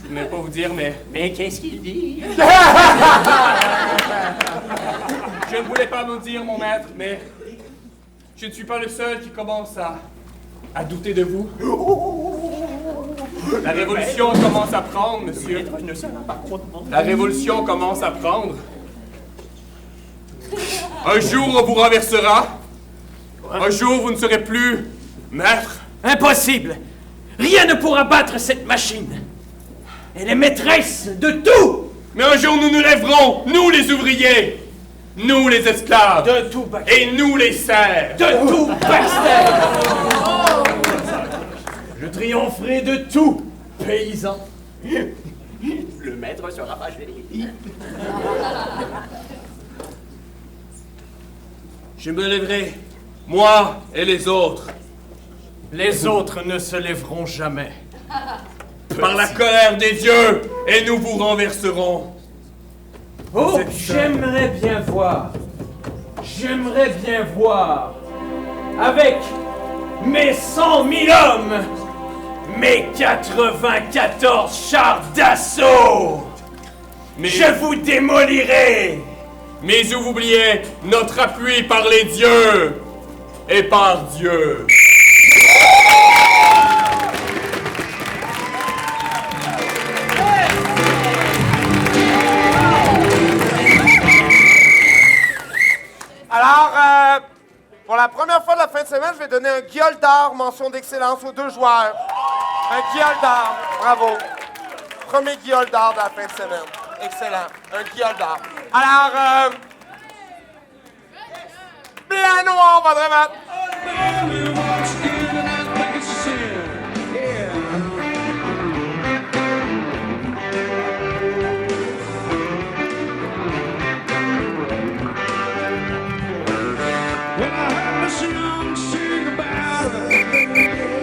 Je ne vais pas vous dire, mais qu'est-ce qu'il dit? Je ne voulais pas vous dire, mon maître, mais je ne suis pas le seul qui commence à douter de vous. La révolution commence à prendre, monsieur. La révolution commence à prendre. Un jour, on vous renversera. Un jour, vous ne serez plus maître. Impossible! Rien ne pourra battre cette machine. Elle est maîtresse de tout! Mais un jour, nous nous lèverons, nous les ouvriers, nous les esclaves, de tout et nous les serfs, de tout Baxter! Je triompherai de tout, paysan. Le maître sera fâché. Je me lèverai, moi et les autres. Les autres ne se lèveront jamais. Par la colère des dieux, et nous vous renverserons. Oh, j'aimerais bien voir, avec mes 100 000 hommes, mes 94 chars d'assaut, je vous démolirai. Mais vous oubliez notre appui par les dieux et par Dieu. Alors, pour la première fois de la fin de semaine, je vais donner un guiole d'or, mention d'excellence aux 2 joueurs. Un guiole d'or, bravo. Premier guiole d'or de la fin de semaine. Excellent, un guiole d'or. Alors, blanc noir, on va vraiment...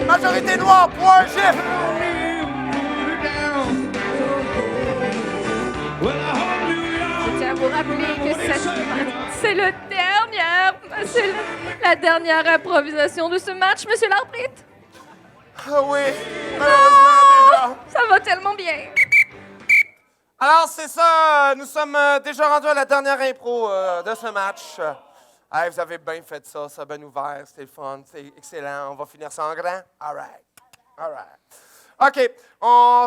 Majorité noire, point gif. Je tiens à vous rappeler que c'est la dernière improvisation de ce match, Monsieur l'arbitre. Ah oui, malheureusement déjà. Ça va tellement bien. Alors c'est ça, nous sommes déjà rendus à la dernière impro de ce match. Hey, vous avez bien fait ça, ça a bien ouvert, c'était le fun, c'est excellent. On va finir ça en grand? All right. OK,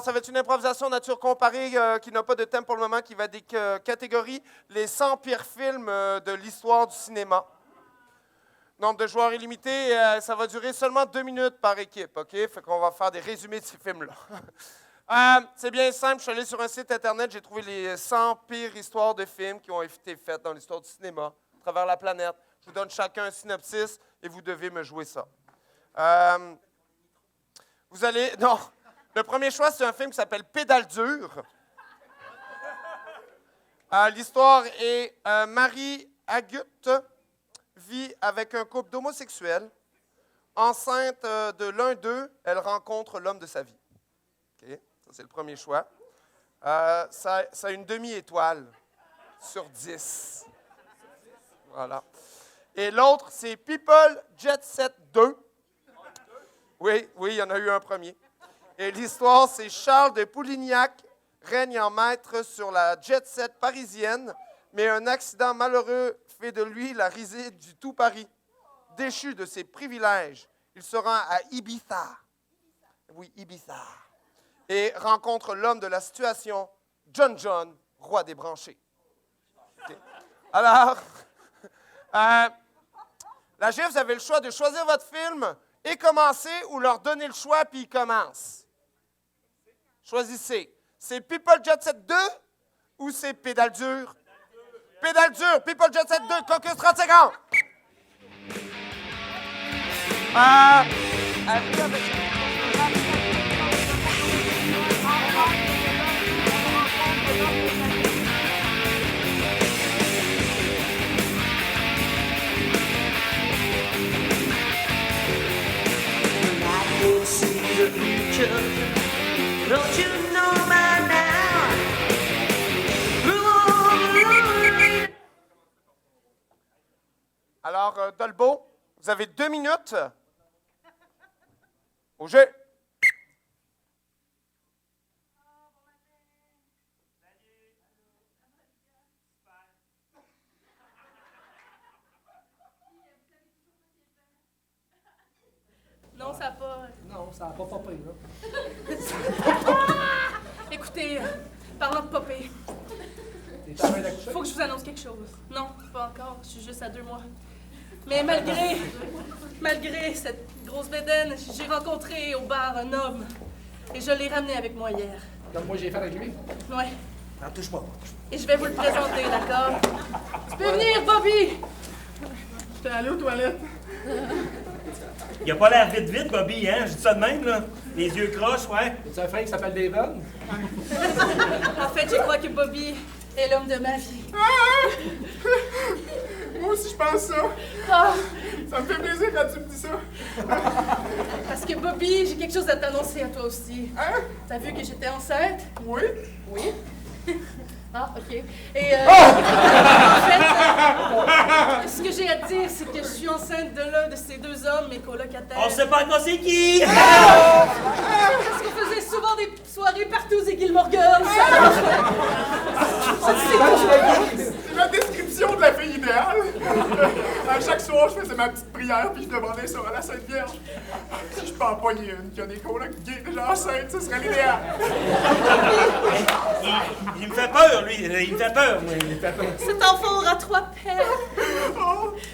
ça va être une improvisation nature comparée qui n'a pas de thème pour le moment, qui va des catégories, les 100 pires films de l'histoire du cinéma. Nombre de joueurs illimité, ça va durer seulement 2 minutes par équipe, OK? Fait qu'on va faire des résumés de ces films-là. C'est bien simple, je suis allé sur un site Internet, j'ai trouvé les 100 pires histoires de films qui ont été faites dans l'histoire du cinéma, à travers la planète. Je vous donne chacun un synopsis et vous devez me jouer ça. Vous allez... Non, le premier choix, c'est un film qui s'appelle Pédale dure. L'histoire est Marie Agut vit avec un couple d'homosexuels. Enceinte de l'un d'eux, elle rencontre l'homme de sa vie. OK, ça c'est le premier choix. Ça a une demi-étoile sur 10. Voilà. Et l'autre, c'est People Jet Set 2. Oui, il y en a eu un premier. Et l'histoire, c'est Charles de Poulignac règne en maître sur la jet set parisienne, mais un accident malheureux fait de lui la risée du tout Paris. Déchu de ses privilèges, il se rend à Ibiza. Oui, Ibiza. Et rencontre l'homme de la situation, John, roi des branchés. Okay. Alors, la GIF, vous avez le choix de choisir votre film et commencer ou leur donner le choix puis ils commencent. Choisissez. C'est People Jet Set 2 ou c'est Pédale dure? Pédale dure, People Jet Set 2, Caucus 30 secondes. Don't you know by now? Alors, Dolbeau, vous avez 2 minutes. Au jeu. Non, ça pas. Non, ça a pas popé, là. Écoutez, parlant de popé, T'es en train d'accoucher? faut que je vous annonce quelque chose. Non, pas encore, je suis juste à 2 mois. Mais malgré cette grosse bédaine, j'ai rencontré au bar un homme. Et je l'ai ramené avec moi hier. Comme moi, j'ai fait avec lui. Ouais. Ah, touche-moi. Et je vais vous le présenter, d'accord? Tu peux venir, Bobby! J'étais allé aux toilettes. Il a pas l'air vite, Bobby, hein? Je dis ça de même, là. Les yeux croches, ouais. Tu as un frère qui s'appelle David? En fait, je crois que Bobby est l'homme de ma vie. Moi aussi, je pense ça. Ah, Ça me fait plaisir quand tu me dis ça. parce que Bobby, j'ai quelque chose à t'annoncer à toi aussi. Hein? T'as vu que j'étais enceinte? Oui? Oui. Ah, ok. Et en fait, ce que j'ai à te dire, c'est que je suis enceinte de l'un de ces 2 hommes, mes colocataires. On sait pas encore c'est qui! Parce qu'on faisait souvent des soirées partout aux Gilmore Girls. C'est la description de la fille idéale. À chaque soir, je faisais ma petite prière puis je demandais ça à la Sainte Vierge. Si je peux en pogner une qui a des colocs gays déjà enceintes, ce serait l'idéal. Il me fait peur, lui. Il me fait peur, moi. Il me fait peur. Cet enfant aura 3 pères.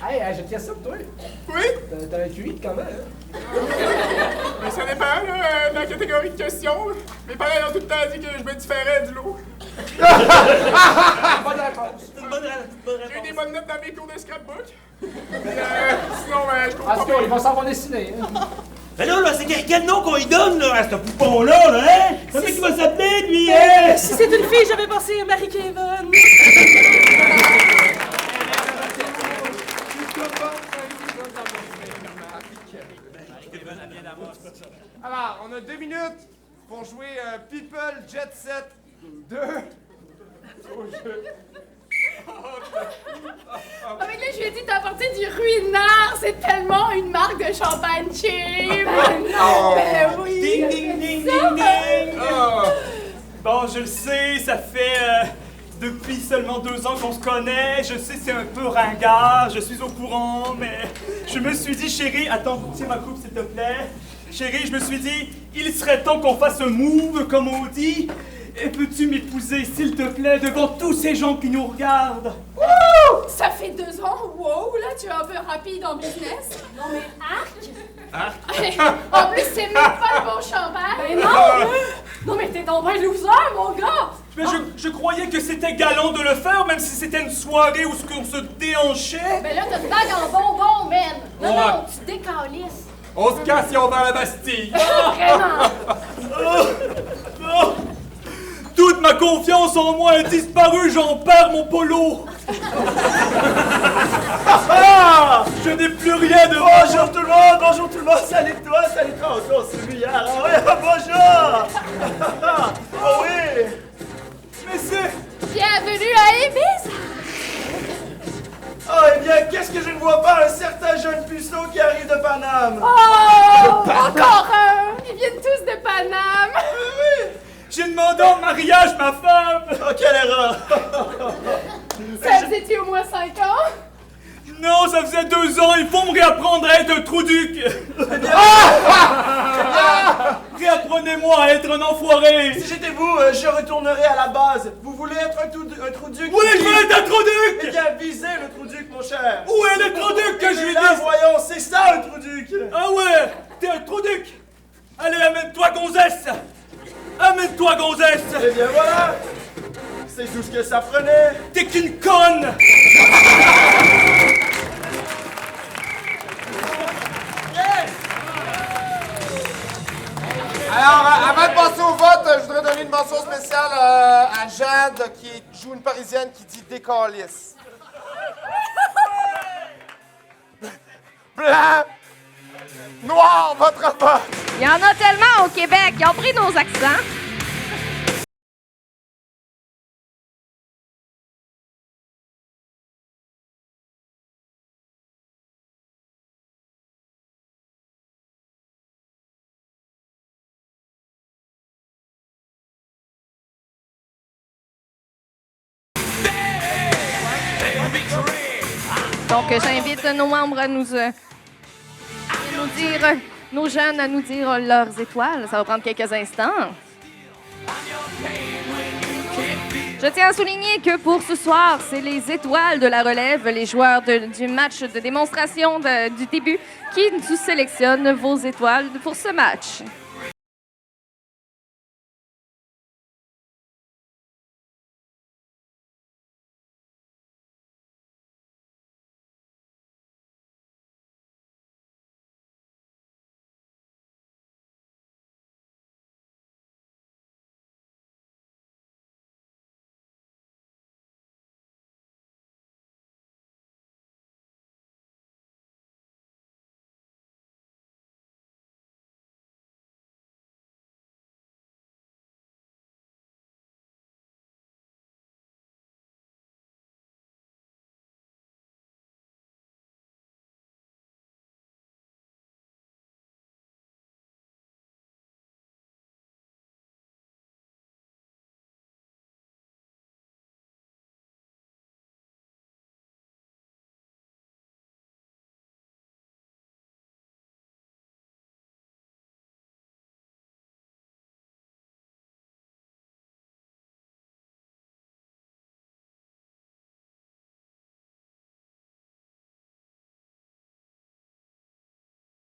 Hey, j'ai tiens ça pour toi. Oui? T'as un QI quand même, hein? Mais ça dépend, là, de la catégorie de questions. Mes parents ont tout le temps dit que je me différais du lot. Bonne réponse. C'est une bonne réponse. J'ai eu des bonnes notes dans mes cours de scrapbook. Sinon, je En tout cas, ils vont s'en vont dessiner. Mais là, c'est quel nom qu'on lui donne, là, à ce poupon-là, là, hein? Comment il va s'appeler, lui, hein? Si c'est une fille, j'avais pensé à Marie-Kevin. Alors, on a 2 minutes pour jouer People Jet Set 2. Au jeu. Avec là, je lui ai dit d'apporter du ruinard. C'est tellement une marque de champagne cheap. Oh. Ben oui. Ding, ding, ding, Ça, ding, ding. Bon, je le sais, ça fait depuis seulement 2 ans qu'on se connaît. Je sais, c'est un peu ringard, je suis au courant, mais je me suis dit, chérie, attends, tiens ma coupe, s'il te plaît. Chérie, je me suis dit, il serait temps qu'on fasse un move, comme on dit. Et peux-tu m'épouser, s'il te plaît, devant tous ces gens qui nous regardent? Wouh! Ça fait 2 ans, wow, là, tu es un peu rapide en business. Non, mais arc! En plus, c'est même pas le bon champagne. Mais non! Non, mais t'es dans un loser, mon gars! Mais je croyais que c'était galant de le faire, même si c'était une soirée où on se déhanchait. Ben là, t'as une bague en bonbon, man. Non, Ouais. non, tu décalisses. On se casse et on va à la Bastille. Vraiment. Toute ma confiance en moi est disparue, j'en perds mon polo. Je n'ai plus rien de... Bonjour tout le monde, salut toi, on se vu hier, ah ouais, bonjour! Oh oui! Mais c'est... Bienvenue à Ibiza. Oh, eh bien, qu'est-ce que je ne vois pas? Un certain jeune puceau qui arrive de Paname! Oh! Encore un! Ils viennent tous de Paname. J'ai demandé en mariage ma femme! Oh, quelle erreur! Ça faisait-tu au moins 5 ans? Non, ça faisait 2 ans, il faut me réapprendre à être un trou-duc! Réapprenez-moi à être un enfoiré! Si j'étais vous, je retournerais à la base. Vous voulez être un trou-duc? Oui, je veux être un trou-duc! Eh bien, visez le trou-duc, mon cher! Où est le trou-duc que je lui là, dis? voyons, c'est ça un trou-duc! Ah ouais, t'es un trou-duc! Allez, amène-toi, gonzesse! Amène-toi, gonzesse! Eh bien, voilà! C'est tout ce que ça prenait! T'es qu'une conne! Alors, avant de passer au vote, je voudrais donner une mention spéciale à Jade, qui joue une Parisienne qui dit décalisse. Blanc, noir, votre vote! Il y en a tellement au Québec. Ils ont pris nos accents. Donc, j'invite nos membres à nous dire nos jeunes à nous dire leurs étoiles. Ça va prendre quelques instants. Je tiens à souligner que pour ce soir, c'est les étoiles de la relève, les joueurs du match de démonstration du début, qui nous sélectionnent vos étoiles pour ce match.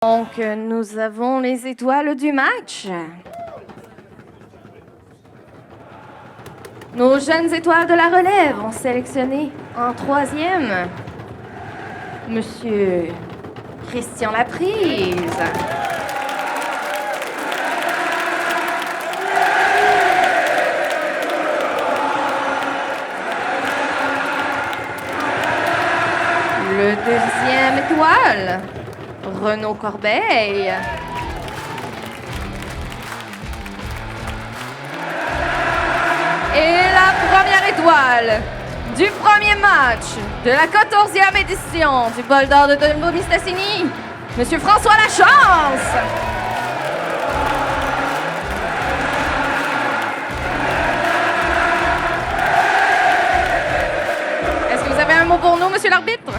Donc, nous avons les étoiles du match. Nos jeunes étoiles de la relève ont sélectionné en 3e Monsieur Christian Laprise. Le 2e étoile, Renaud Corbeil. Et la première étoile du premier match de la 14e édition du Bol d'or de Dombo-Mistassini, Monsieur François Lachance. Est-ce que vous avez un mot pour nous, Monsieur l'arbitre?